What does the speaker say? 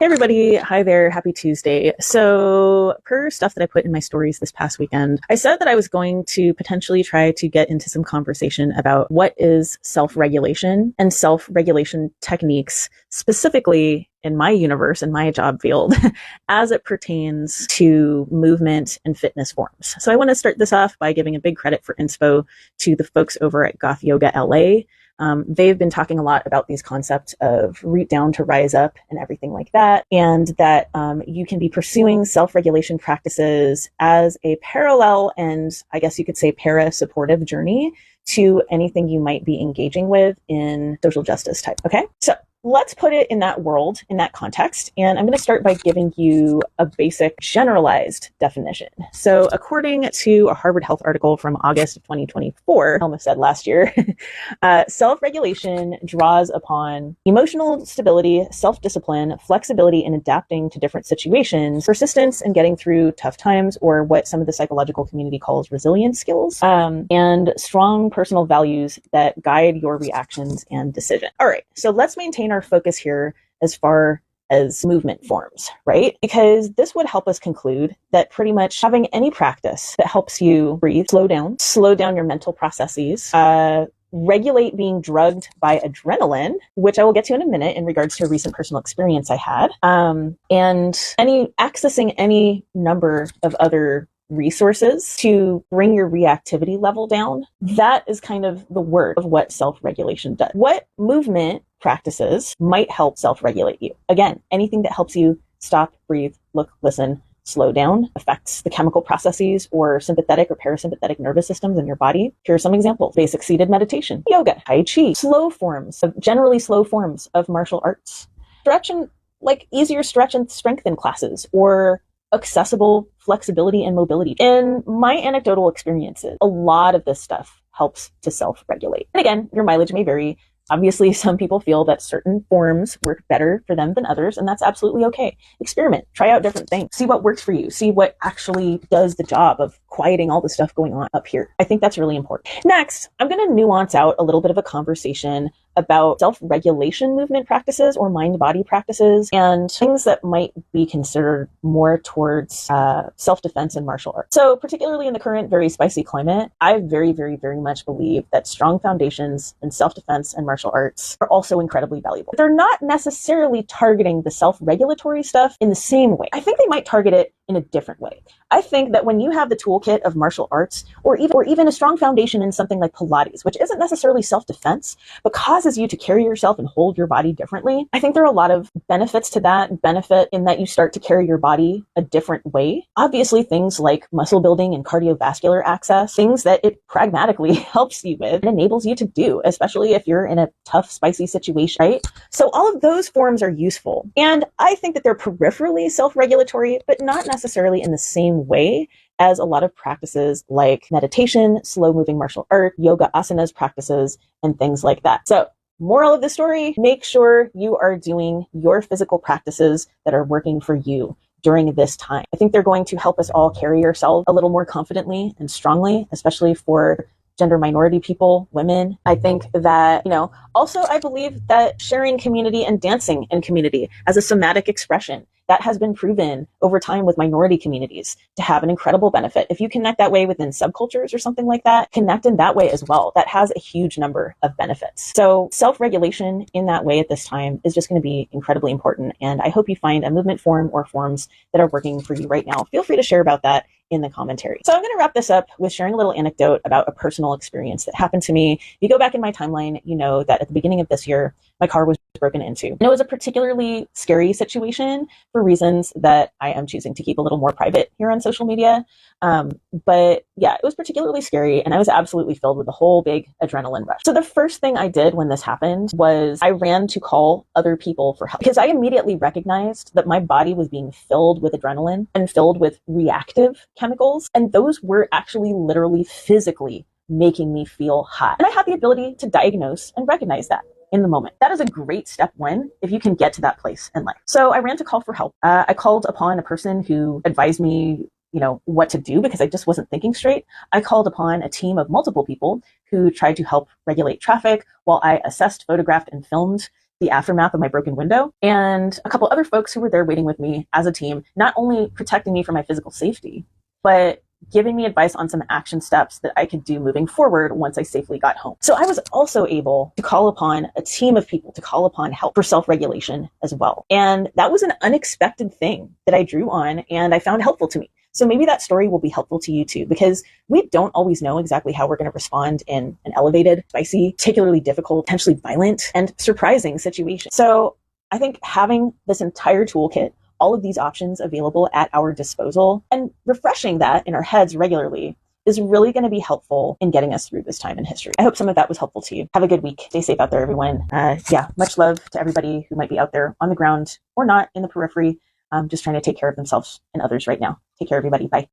Hey everybody, hi there, happy Tuesday. So per stuff that I put in my stories this past weekend, I said that I was going to potentially try to get into some conversation about what is self-regulation and self-regulation techniques, specifically in my universe, in my job field, as it pertains to movement and fitness forms. So I want to start this off by giving a big credit for inspo to the folks over at Goth Yoga LA. They've been talking a lot about these concepts of root down to rise up and everything like that, and that you can be pursuing self-regulation practices as a parallel and I guess you could say para-supportive journey to anything you might be engaging with in social justice type. Okay, so let's put it in that world, in that context. And I'm going to start by giving you a basic generalized definition. So according to a Harvard Health article from August of 2024, I almost said last year, self-regulation draws upon emotional stability, self-discipline, flexibility in adapting to different situations, persistence in getting through tough times, or what some of the psychological community calls resilience skills, and strong personal values that guide your reactions and decision. All right, so let's maintain our focus here as far as movement forms, right? Because this would help us conclude that pretty much having any practice that helps you breathe, slow down your mental processes, regulate being drugged by adrenaline, which I will get to in a minute in regards to a recent personal experience I had, and accessing any number of other resources to bring your reactivity level down. That is kind of the word of what self-regulation does. What movement practices might help self-regulate you? Again, anything that helps you stop, breathe, look, listen, slow down, affects the chemical processes or sympathetic or parasympathetic nervous systems in your body. Here are some examples: basic seated meditation, yoga, tai chi, generally slow forms of martial arts, easier stretch and strengthen classes, or accessible flexibility and mobility. In my anecdotal experiences, a lot of this stuff helps to self-regulate. And again, your mileage may vary. Obviously, some people feel that certain forms work better for them than others, and that's absolutely okay. Experiment, try out different things, see what works for you, see what actually does the job of quieting all the stuff going on up here. I think that's really important. Next, I'm going to nuance out a little bit of a conversation about self-regulation movement practices or mind-body practices and things that might be considered more towards self-defense and martial arts. So particularly in the current very spicy climate, I very, very, very much believe that strong foundations in self-defense and martial arts are also incredibly valuable. They're not necessarily targeting the self-regulatory stuff in the same way. I think they might target it in a different way. I think that when you have the toolkit of martial arts, or even a strong foundation in something like Pilates, which isn't necessarily self-defense, but causes you to carry yourself and hold your body differently, I think there are a lot of benefits to that. Benefit in that you start to carry your body a different way. Obviously, things like muscle building and cardiovascular access, things that it pragmatically helps you with and enables you to do, especially if you're in a tough, spicy situation, right? So all of those forms are useful. And I think that they're peripherally self-regulatory, but not necessarily in the same way as a lot of practices like meditation, slow moving martial art, yoga asanas practices, and things like that. So moral of the story, make sure you are doing your physical practices that are working for you during this time. I think they're going to help us all carry ourselves a little more confidently and strongly, especially for gender minority people, women. I think that, also I believe that sharing community and dancing in community as a somatic expression, that has been proven over time with minority communities to have an incredible benefit. If you connect that way within subcultures or something like that, connect in that way as well. That has a huge number of benefits. So self-regulation in that way at this time is just going to be incredibly important. And I hope you find a movement form or forms that are working for you right now. Feel free to share about that in the commentary. So I'm going to wrap this up with sharing a little anecdote about a personal experience that happened to me. If you go back in my timeline, you know that at the beginning of this year, my car was broken into. And it was a particularly scary situation for reasons that I am choosing to keep a little more private here on social media. But yeah, it was particularly scary, and I was absolutely filled with a whole big adrenaline rush. So the first thing I did when this happened was I ran to call other people for help, because I immediately recognized that my body was being filled with adrenaline and filled with reactive chemicals, and those were actually literally physically making me feel hot. And I had the ability to diagnose and recognize that in the moment. That is a great step one if you can get to that place in life. So I ran to call for help. I called upon a person who advised me, what to do, because I just wasn't thinking straight. I called upon a team of multiple people who tried to help regulate traffic while I assessed, photographed, and filmed the aftermath of my broken window, and a couple other folks who were there waiting with me as a team, not only protecting me from my physical safety, but giving me advice on some action steps that I could do moving forward once I safely got home. So I was also able to call upon a team of people to call upon help for self-regulation as well. And that was an unexpected thing that I drew on and I found helpful to me. So maybe that story will be helpful to you too, because we don't always know exactly how we're going to respond in an elevated, spicy, particularly difficult, potentially violent, and surprising situation. So I think having this entire toolkit, all of these options available at our disposal, and refreshing that in our heads regularly is really going to be helpful in getting us through this time in history. I hope some of that was helpful to you. Have a good week. Stay safe out there, everyone. Much love to everybody who might be out there on the ground or not in the periphery, just trying to take care of themselves and others right now. Take care, everybody. Bye.